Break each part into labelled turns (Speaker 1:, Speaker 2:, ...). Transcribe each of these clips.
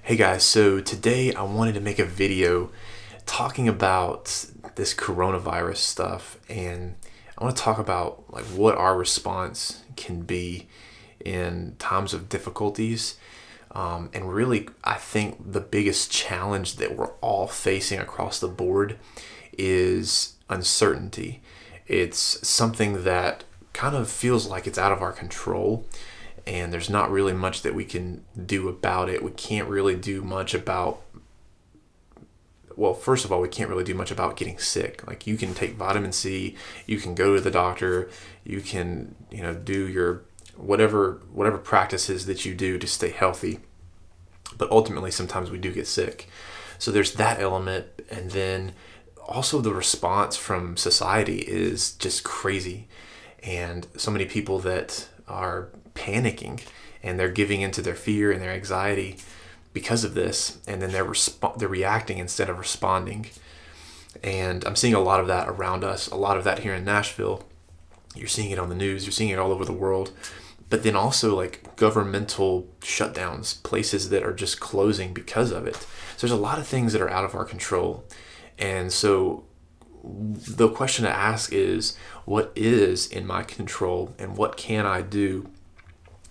Speaker 1: Hey guys, so today I wanted to make a video talking about this coronavirus stuff, and I want to talk about like what our response can be in times of difficulties. And really, I think the biggest challenge that we're all facing across the board is uncertainty. It's something that kind of feels like it's out of our control, and there's not really much that we can do about it. We can't really do much about, well, first of all, we can't really do much about getting sick. Like, you can take vitamin C, you can go to the doctor, you can, do your whatever practices that you do to stay healthy. But ultimately, sometimes we do get sick. So there's that element, and then also the response from society is just crazy. And so many people that are panicking, and they're giving into their fear and their anxiety because of this, and then they're reacting instead of responding. And I'm seeing a lot of that around us, a lot of that here in Nashville. You're seeing it on the news, you're seeing it all over the world. But then also like governmental shutdowns, places that are just closing because of it. So there's a lot of things that are out of our control. And so the question to ask is, what is in my control and what can I do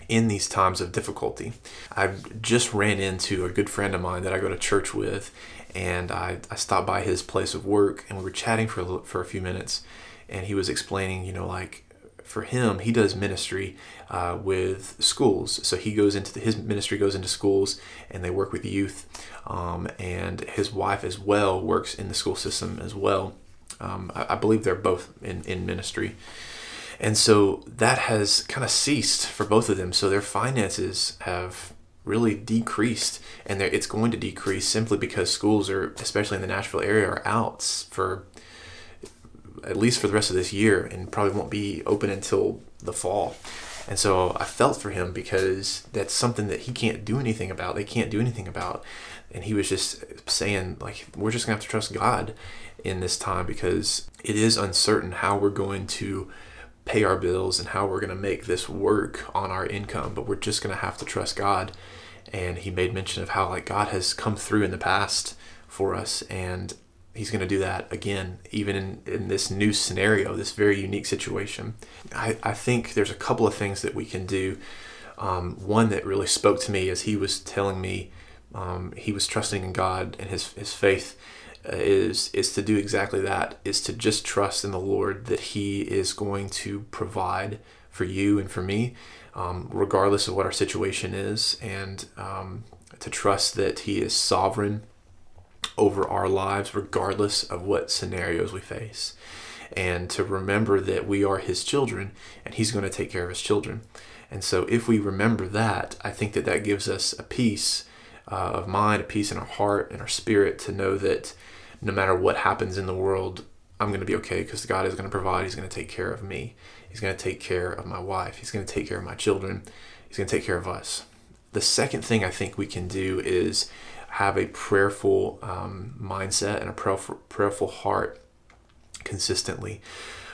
Speaker 1: in these times of difficulty? I just ran into a good friend of mine that I go to church with, and I stopped by his place of work, and we were chatting for a few minutes, and he was explaining, like for him, he does ministry with schools. So his ministry goes into schools, and they work with youth, and his wife as well works in the school system as well. I believe they're both in ministry. And so that has kind of ceased for both of them. So their finances have really decreased, and it's going to decrease simply because schools are, especially in the Nashville area, are out for at least for the rest of this year, and probably won't be open until the fall. And so I felt for him, because that's something that he can't do anything about. They can't do anything about. And he was just saying, like, we're just going to have to trust God in this time, because it is uncertain how we're going to pay our bills and how we're going to make this work on our income, but we're just going to have to trust God. And he made mention of how like God has come through in the past for us, and he's going to do that again, even in this new scenario, this very unique situation. I think there's a couple of things that we can do. One that really spoke to me as he was telling me he was trusting in God, and his faith is to do exactly that, is to just trust in the Lord that he is going to provide for you and for me, regardless of what our situation is, and to trust that he is sovereign over our lives regardless of what scenarios we face, and to remember that we are his children and he's going to take care of his children. And so if we remember that, I think that gives us a peace of mind, a peace in our heart and our spirit, to know that no matter what happens in the world, I'm going to be okay, because God is going to provide. He's going to take care of me. He's going to take care of my wife. He's going to take care of my children. He's going to take care of us. The second thing I think we can do is have a prayerful mindset and a prayerful heart consistently,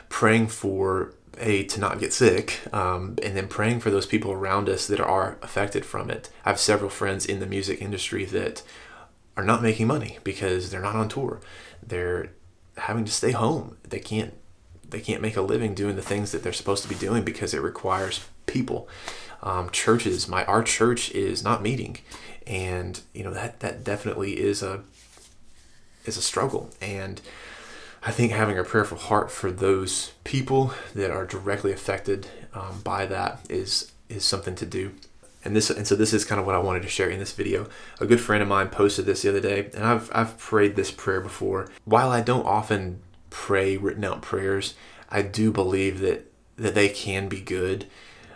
Speaker 1: praying for to not get sick, and then praying for those people around us that are affected from it. I have several friends in the music industry that are not making money because they're not on tour. They're having to stay home. They can't make a living doing the things that they're supposed to be doing because it requires people. Churches, our church is not meeting, and that definitely is a struggle. And I think having a prayerful heart for those people that are directly affected by that is something to do. And so this is kind of what I wanted to share in this video. A good friend of mine posted this the other day, and I've prayed this prayer before. While I don't often pray written out prayers, I do believe that they can be good.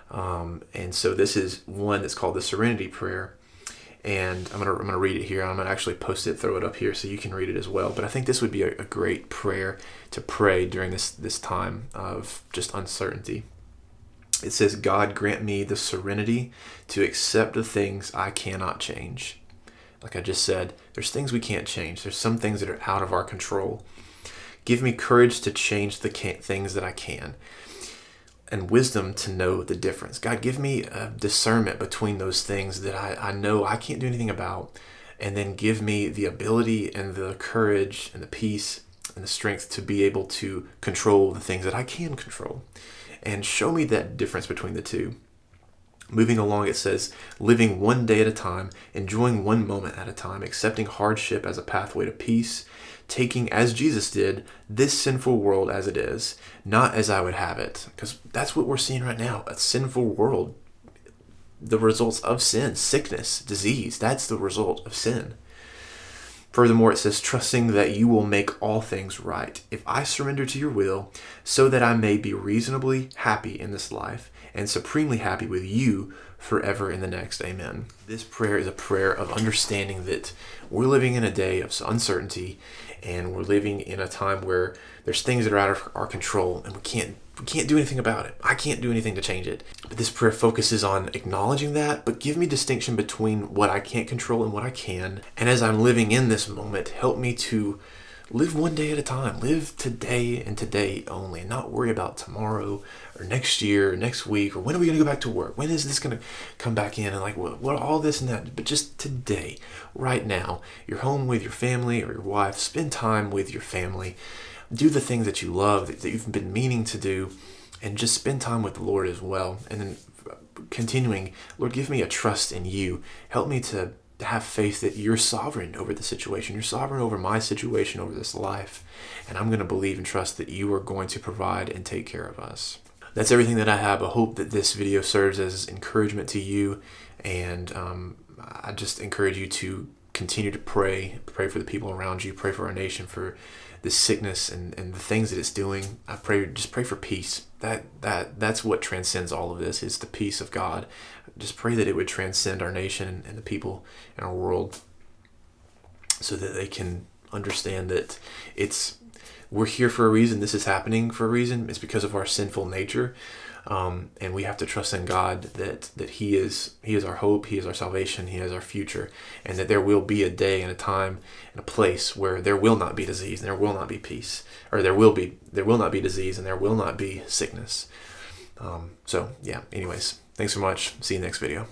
Speaker 1: And so this is one that's called the Serenity Prayer. And I'm gonna read it here. I'm gonna actually post it, throw it up here so you can read it as well. But I think this would be a great prayer to pray during this time of just uncertainty. It says, God, grant me the serenity to accept the things I cannot change. Like I just said, there's things we can't change. There's some things that are out of our control. Give me courage to change the things that I can. and wisdom to know the difference. God, give me a discernment between those things that I know I can't do anything about, and then give me the ability and the courage and the peace and the strength to be able to control the things that I can control. And show me that difference between the two. Moving along, it says, living one day at a time, enjoying one moment at a time, accepting hardship as a pathway to peace, taking, as Jesus did, this sinful world as it is, not as I would have it. Because that's what we're seeing right now, a sinful world. The results of sin, sickness, disease, that's the result of sin. Furthermore, it says, trusting that you will make all things right if I surrender to your will, so that I may be reasonably happy in this life and supremely happy with you forever in the next. Amen. This prayer is a prayer of understanding that we're living in a day of uncertainty, and we're living in a time where there's things that are out of our control, and we can't do anything about it. I can't do anything to change it. But this prayer focuses on acknowledging that, but give me distinction between what I can't control and what I can. And as I'm living in this moment, help me to live one day at a time. Live today and today only, and not worry about tomorrow or next year or next week, or when are we going to go back to work? When is this going to come back in? And like, what all this and that. But just today, right now, you're home with your family or your wife. Spend time with your family. Do the things that you love, that you've been meaning to do, and just spend time with the Lord as well. And then continuing, Lord, give me a trust in you. Help me to have faith that you're sovereign over the situation. You're sovereign over my situation, over this life. And I'm going to believe and trust that you are going to provide and take care of us. That's everything that I have. I hope that this video serves as encouragement to you. And I just encourage you to continue to pray for the people around you, pray for our nation, for this sickness and the things that it's doing. Just pray for peace. That's what transcends all of this, is the peace of God. Just pray that it would transcend our nation and the people in our world, so that they can understand that we're here for a reason. This is happening for a reason. It's because of our sinful nature. And we have to trust in God that He is our hope, He is our salvation, He is our future, and that there will be a day and a time and a place where there will not be disease and there will not be peace, or there will not be disease and there will not be sickness. So yeah, anyways, thanks so much. See you next video.